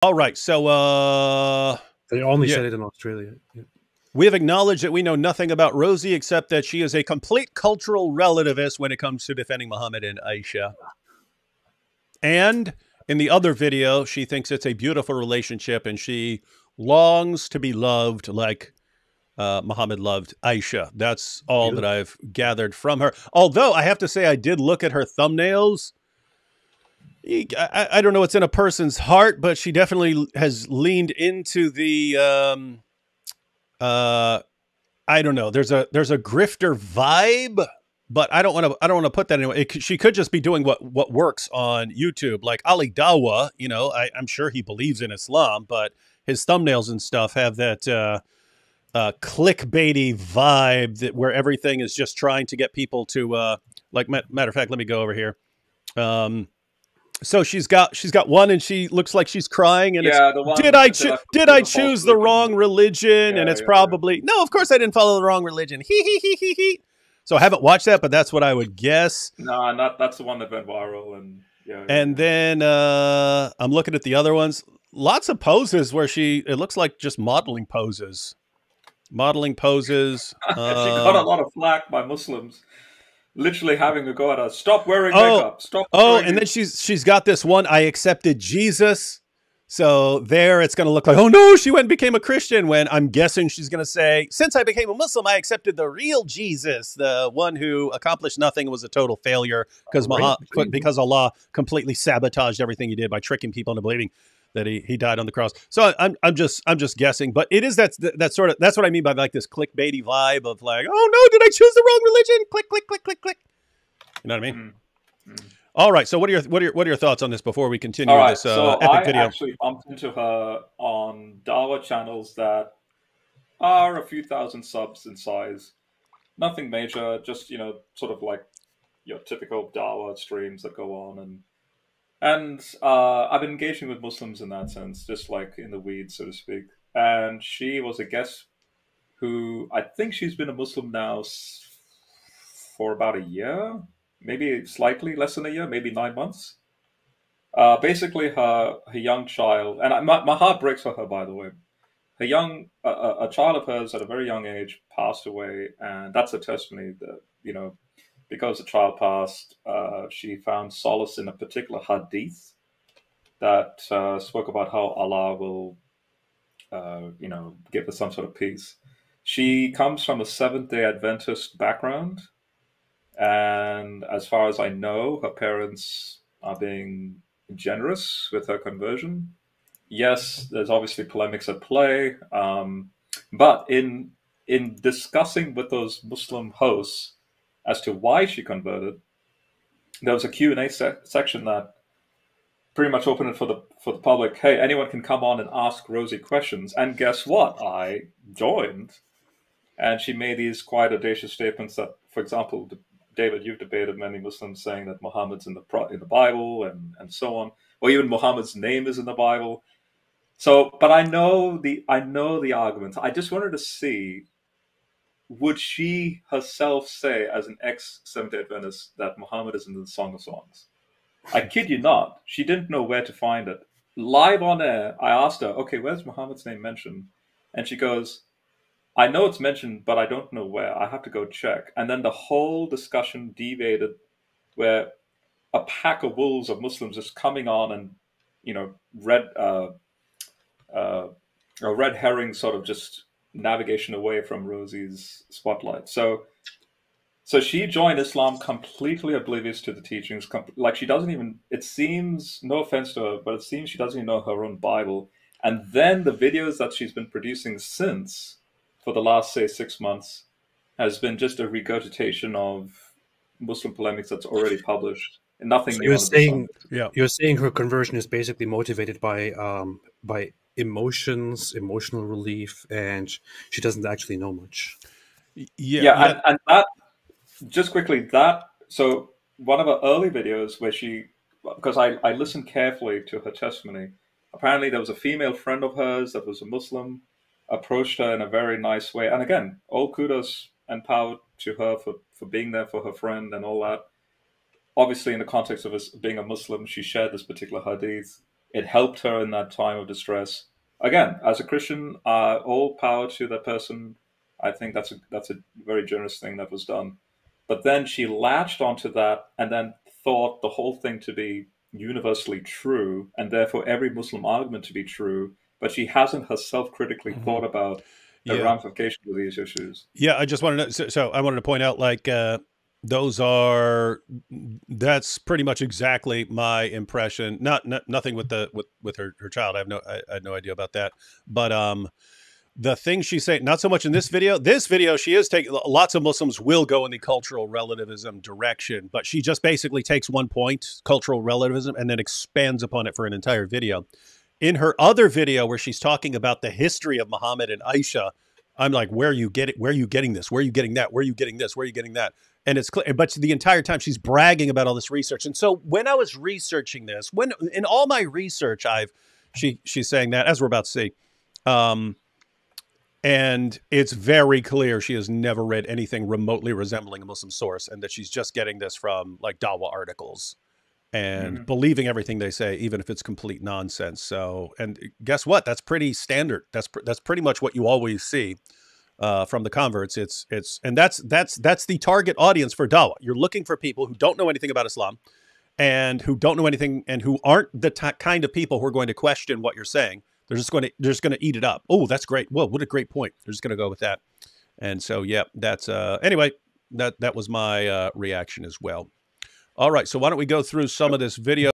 All right, so they only said it in Australia. Yeah. We have acknowledged that we know nothing about Rosy except that she is a complete cultural relativist when it comes to defending Muhammad and Aisha. And in the other video, she thinks it's a beautiful relationship and she longs to be loved like Muhammad loved Aisha. That's all that I've gathered from her. Although I have to say, I did look at her thumbnails. I don't know what's in a person's heart, but she definitely has leaned into the I don't know. There's a grifter vibe, but I don't want to put that anyway. She could just be doing what works on YouTube, like Ali Dawa. You know, I'm sure he believes in Islam, but his thumbnails and stuff have that clickbaity vibe where everything is just trying to get people to like. Matter of fact, let me go over here. So she's got one, and she looks like she's crying. And yeah, did I choose the wrong religion? And it's probably no. Of course, I didn't follow the wrong religion. He. So I haven't watched that, but that's what I would guess. No, that's the one that went viral, and And then I'm looking at the other ones. Lots of poses where it looks like just modeling poses. She got a lot of flack by Muslims. Literally having to go at us. Stop wearing makeup. Stop. And then she's got this one. I accepted Jesus. So there, it's going to look like, oh no, she went and became a Christian. When I'm guessing she's going to say, since I became a Muslim, I accepted the real Jesus, the one who accomplished nothing, was a total failure because Allah completely sabotaged everything he did by tricking people into believing that he died on the cross. So I'm just guessing, but it is that's what I mean by like this clickbaity vibe of like, oh no, did I choose the wrong religion? Click, click, click, click, click. You know what I mean? Mm-hmm. All right. So what are your thoughts on this before we continue this epic video? I actually bumped into her on Dawa channels that are a few thousand subs in size. Nothing major, just sort of like your typical Dawa streams that go on, and I've been engaging with Muslims in that sense, just like in the weeds, so to speak. And she was a guest who I think she's been a Muslim now for about a year, maybe slightly less than a year, maybe 9 months. Basically, her young child, and my heart breaks for her, by the way. A child of hers at a very young age passed away, and that's a testimony that because the child passed, she found solace in a particular hadith that spoke about how Allah will, give her some sort of peace. She comes from a Seventh-day Adventist background, and as far as I know, her parents are being generous with her conversion. Yes, there's obviously polemics at play, but in discussing with those Muslim hosts as to why she converted, there was a Q&A section that pretty much opened it for the public. Hey, anyone can come on and ask Rosy questions. And guess what? I joined. And she made these quite audacious statements that, for example, David, you've debated many Muslims saying that Muhammad's in the Bible and so on, or even Muhammad's name is in the Bible. So, but I know the arguments. I just wanted to see, would she herself say, as an ex-Seventh-day Adventist, that Muhammad is in the Song of Songs? I kid you not. She didn't know where to find it. Live on air, I asked her, okay, where's Muhammad's name mentioned? And she goes, I know it's mentioned, but I don't know where. I have to go check. And then the whole discussion deviated where a pack of wolves of Muslims is coming on and, a red herring sort of just navigation away from Rosy's spotlight. So she joined Islam completely oblivious to the teachings. Like she doesn't even, it seems, no offense to her, but it seems she doesn't even know her own Bible. And then the videos that she's been producing since, for the last, say, 6 months, has been just a regurgitation of Muslim polemics that's already published. And nothing new. You're saying her conversion is basically motivated by emotional relief, and she doesn't actually know much. And that, just quickly, so one of her early videos where because I listened carefully to her testimony, apparently there was a female friend of hers that was a Muslim, approached her in a very nice way. And again, all kudos and power to her for being there for her friend and all that. Obviously, in the context of us being a Muslim, she shared this particular hadith. it helped her in that time of distress. Again, as a Christian, all power to that person. I think that's a very generous thing that was done. But then she latched onto that and then thought the whole thing to be universally true, and therefore every Muslim argument to be true. But she hasn't herself critically thought about the Yeah. ramifications of these issues. Yeah, I just wanted to, so I wanted to point out, like, that's pretty much exactly my impression. Nothing with with her child. I had no idea about that. But the thing she's saying, not so much in this video. This video, she is taking, lots of Muslims will go in the cultural relativism direction, but she just basically takes one point, cultural relativism, and then expands upon it for an entire video. In her other video where she's talking about the history of Muhammad and Aisha, I'm like, where are you getting this? Where are you getting that? Where are you getting this? Where are you getting that? And it's clear, but the entire time she's bragging about all this research. And so when I was researching this, when in all my research, she's saying that, as we're about to see, and it's very clear she has never read anything remotely resembling a Muslim source, and that she's just getting this from like Dawa articles and believing everything they say, even if it's complete nonsense. So, and guess what? That's pretty standard. That's pretty much what you always see from the converts. And that's the target audience for Dawa. You're looking for people who don't know anything about Islam, and who don't know anything, and who aren't the kind of people who are going to question what you're saying. They're just going to eat it up. Oh, that's great. Whoa, what a great point. They're just going to go with that. And so, yeah, that's anyway. That was my reaction as well. All right, so why don't we go through some of this video.